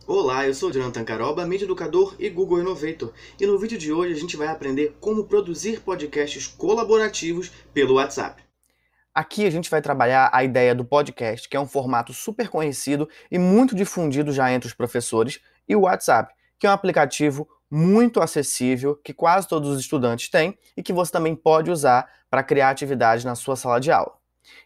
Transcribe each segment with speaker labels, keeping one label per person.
Speaker 1: Olá, eu sou o Jonathan Caroba, mídia educador e Google Innovator, e no vídeo de hoje a gente vai aprender como produzir podcasts colaborativos pelo WhatsApp. Aqui a gente vai trabalhar a ideia do podcast, que é um formato super conhecido e muito difundido já entre os professores, e o WhatsApp, que é um aplicativo muito acessível, que quase todos os estudantes têm e que você também pode usar para criar atividades na sua sala de aula.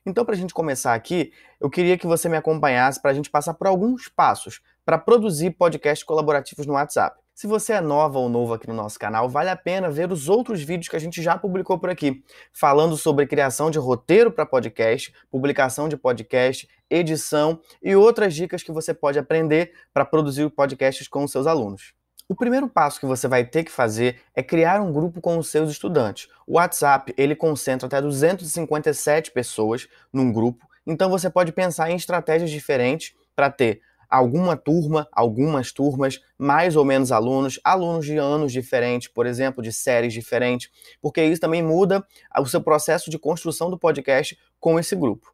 Speaker 1: Então, para a gente começar aqui, eu queria que você me acompanhasse para a gente passar por alguns passos para produzir podcasts colaborativos no WhatsApp. Se você é nova ou novo aqui no nosso canal, vale a pena ver os outros vídeos que a gente já publicou por aqui, falando sobre criação de roteiro para podcast, publicação de podcast, edição e outras dicas que você pode aprender para produzir podcasts com os seus alunos. O primeiro passo que você vai ter que fazer é criar um grupo com os seus estudantes. O WhatsApp, ele concentra até 257 pessoas num grupo, então você pode pensar em estratégias diferentes para ter algumas turmas, mais ou menos alunos, alunos de anos diferentes, por exemplo, de séries diferentes, porque isso também muda o seu processo de construção do podcast com esse grupo.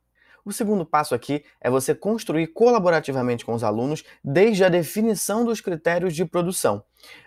Speaker 1: O segundo passo aqui é você construir colaborativamente com os alunos desde a definição dos critérios de produção.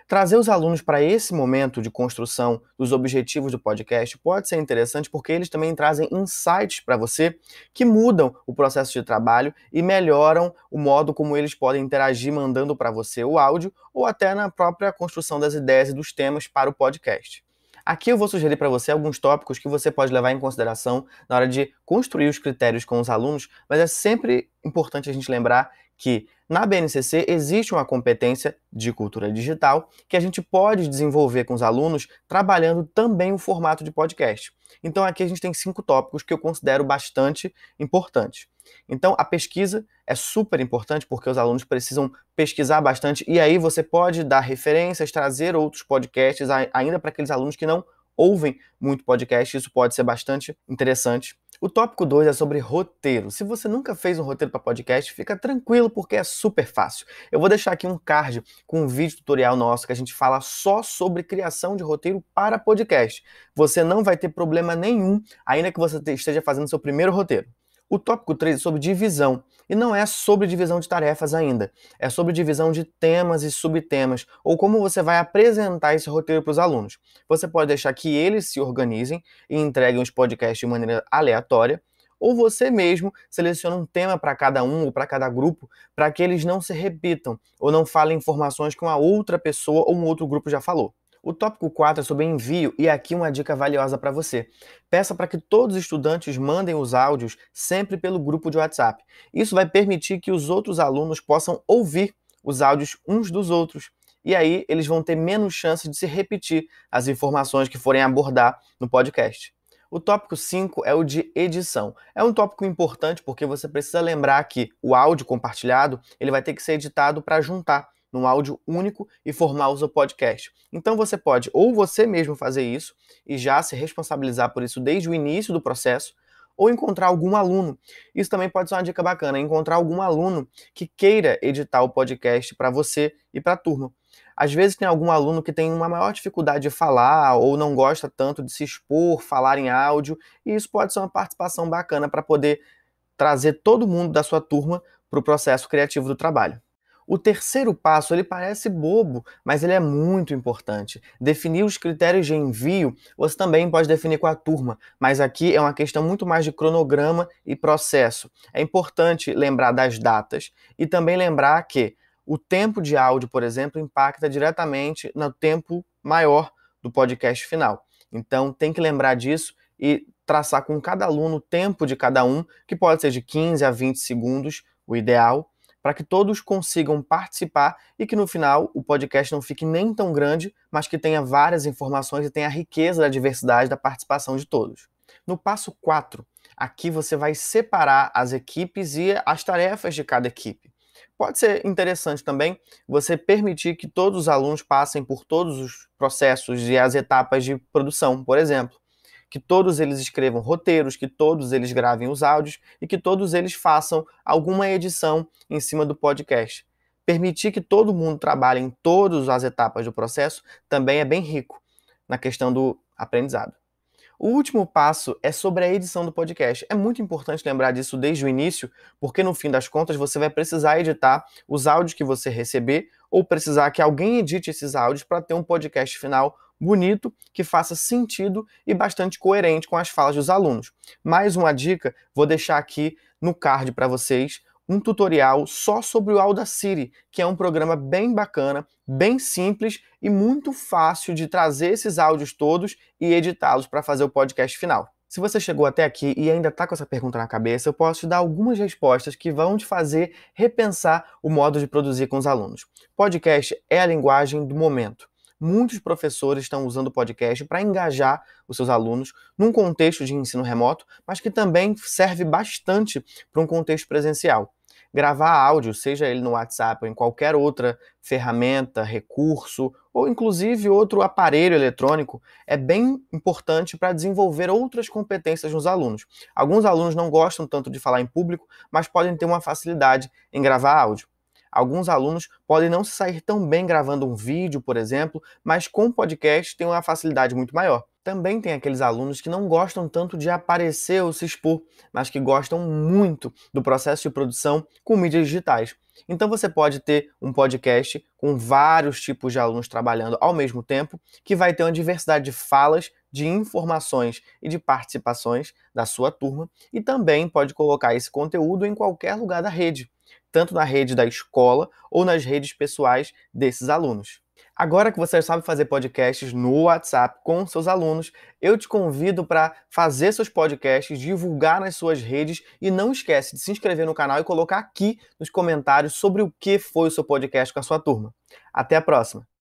Speaker 1: Trazer os alunos para esse momento de construção dos objetivos do podcast pode ser interessante porque eles também trazem insights para você que mudam o processo de trabalho e melhoram o modo como eles podem interagir mandando para você o áudio ou até na própria construção das ideias e dos temas para o podcast. Aqui eu vou sugerir para você alguns tópicos que você pode levar em consideração na hora de construir os critérios com os alunos, mas é sempre importante a gente lembrar que na BNCC existe uma competência de cultura digital que a gente pode desenvolver com os alunos trabalhando também o formato de podcast. Então aqui a gente tem 5 tópicos que eu considero bastante importantes. Então a pesquisa é super importante porque os alunos precisam pesquisar bastante e aí você pode dar referências, trazer outros podcasts ainda para aqueles alunos que não ouvem muito podcast, isso pode ser bastante interessante. O tópico 2 é sobre roteiro. Se você nunca fez um roteiro para podcast, fica tranquilo porque é super fácil. Eu vou deixar aqui um card com um vídeo tutorial nosso que a gente fala só sobre criação de roteiro para podcast. Você não vai ter problema nenhum, ainda que você esteja fazendo seu primeiro roteiro. O tópico 3 é sobre divisão, e não é sobre divisão de tarefas ainda, é sobre divisão de temas e subtemas, ou como você vai apresentar esse roteiro para os alunos. Você pode deixar que eles se organizem e entreguem os podcasts de maneira aleatória, ou você mesmo seleciona um tema para cada um ou para cada grupo, para que eles não se repitam, ou não falem informações que uma outra pessoa ou um outro grupo já falou. O tópico 4 é sobre envio e aqui uma dica valiosa para você. Peça para que todos os estudantes mandem os áudios sempre pelo grupo de WhatsApp. Isso vai permitir que os outros alunos possam ouvir os áudios uns dos outros. E aí eles vão ter menos chance de se repetir as informações que forem abordar no podcast. O tópico 5 é o de edição. É um tópico importante porque você precisa lembrar que o áudio compartilhado ele vai ter que ser editado para juntar num áudio único e formar o seu podcast. Então você pode ou você mesmo fazer isso e já se responsabilizar por isso desde o início do processo, ou encontrar algum aluno. Isso também pode ser uma dica bacana, encontrar algum aluno que queira editar o podcast para você e para a turma. Às vezes tem algum aluno que tem uma maior dificuldade de falar ou não gosta tanto de se expor, falar em áudio, e isso pode ser uma participação bacana para poder trazer todo mundo da sua turma para o processo criativo do trabalho. O terceiro passo, ele parece bobo, mas ele é muito importante. Definir os critérios de envio, você também pode definir com a turma, mas aqui é uma questão muito mais de cronograma e processo. É importante lembrar das datas e também lembrar que o tempo de áudio, por exemplo, impacta diretamente no tempo maior do podcast final. Então tem que lembrar disso e traçar com cada aluno o tempo de cada um, que pode ser de 15 a 20 segundos, o ideal, para que todos consigam participar e que no final o podcast não fique nem tão grande, mas que tenha várias informações e tenha a riqueza da diversidade da participação de todos. No passo 4, aqui você vai separar as equipes e as tarefas de cada equipe. Pode ser interessante também você permitir que todos os alunos passem por todos os processos e as etapas de produção, por exemplo. Que todos eles escrevam roteiros, que todos eles gravem os áudios e que todos eles façam alguma edição em cima do podcast. Permitir que todo mundo trabalhe em todas as etapas do processo também é bem rico na questão do aprendizado. O último passo é sobre a edição do podcast. É muito importante lembrar disso desde o início, porque no fim das contas você vai precisar editar os áudios que você receber ou precisar que alguém edite esses áudios para ter um podcast final bonito, que faça sentido e bastante coerente com as falas dos alunos. Mais uma dica, vou deixar aqui no card para vocês um tutorial só sobre o Audacity, que é um programa bem bacana, bem simples e muito fácil de trazer esses áudios todos e editá-los para fazer o podcast final. Se você chegou até aqui e ainda está com essa pergunta na cabeça, eu posso te dar algumas respostas que vão te fazer repensar o modo de produzir com os alunos. Podcast é a linguagem do momento. Muitos professores estão usando o podcast para engajar os seus alunos num contexto de ensino remoto, mas que também serve bastante para um contexto presencial. Gravar áudio, seja ele no WhatsApp ou em qualquer outra ferramenta, recurso ou inclusive outro aparelho eletrônico, é bem importante para desenvolver outras competências nos alunos. Alguns alunos não gostam tanto de falar em público, mas podem ter uma facilidade em gravar áudio. Alguns alunos podem não se sair tão bem gravando um vídeo, por exemplo, mas com podcast tem uma facilidade muito maior. Também tem aqueles alunos que não gostam tanto de aparecer ou se expor, mas que gostam muito do processo de produção com mídias digitais. Então você pode ter um podcast com vários tipos de alunos trabalhando ao mesmo tempo, que vai ter uma diversidade de falas, de informações e de participações da sua turma, e também pode colocar esse conteúdo em qualquer lugar da rede, tanto na rede da escola ou nas redes pessoais desses alunos. Agora que você sabe fazer podcasts no WhatsApp com seus alunos, eu te convido para fazer seus podcasts, divulgar nas suas redes e não esquece de se inscrever no canal e colocar aqui nos comentários sobre o que foi o seu podcast com a sua turma. Até a próxima!